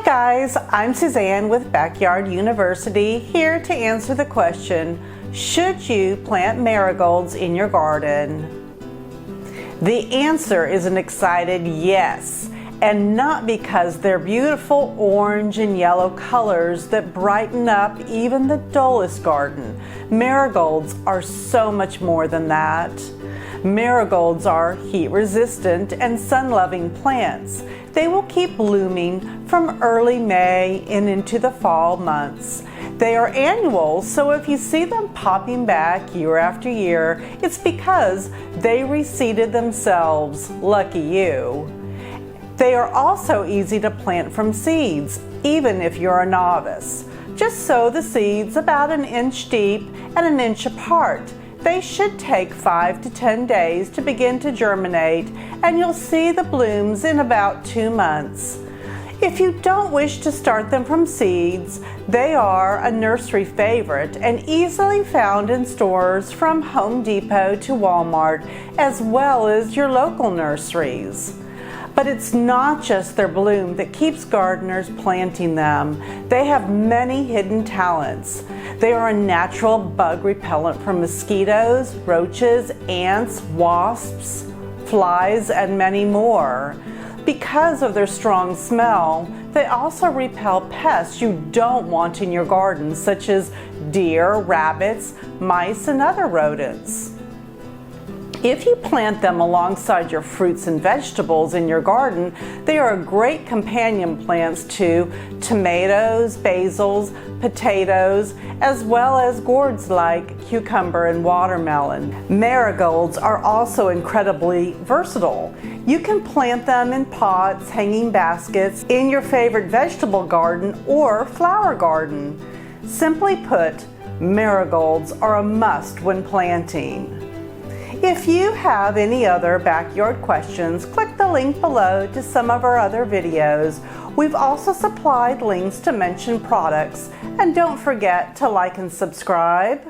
guys, I'm Suzanne with Backyard University, here to answer the question, should you plant marigolds in your garden? The answer is an excited yes, and not because they're beautiful orange and yellow colors that brighten up even the dullest garden. Marigolds are so much more than that. Marigolds are heat-resistant and sun-loving plants. They will keep blooming from early May and into the fall months. They are annual, so if you see them popping back year after year, it's because they reseeded themselves. Lucky you. They are also easy to plant from seeds, even if you're a novice. Just sow the seeds about an inch deep and an inch apart. They should take 5 to 10 days to begin to germinate, and you'll see the blooms in about 2 months. If you don't wish to start them from seeds, they are a nursery favorite and easily found in stores from Home Depot to Walmart, as well as your local nurseries. But it's not just their bloom that keeps gardeners planting them. They have many hidden talents. They are a natural bug repellent for mosquitoes, roaches, ants, wasps, flies, and many more. Because of their strong smell, they also repel pests you don't want in your garden, such as deer, rabbits, mice, and other rodents. If you plant them alongside your fruits and vegetables in your garden, they are great companion plants to tomatoes, basils, potatoes, as well as gourds like cucumber and watermelon. Marigolds are also incredibly versatile. You can plant them in pots, hanging baskets, in your favorite vegetable garden or flower garden. Simply put, marigolds are a must when planting. If you have any other backyard questions, click the link below to some of our other videos. We've also supplied links to mentioned products, and don't forget to like and subscribe.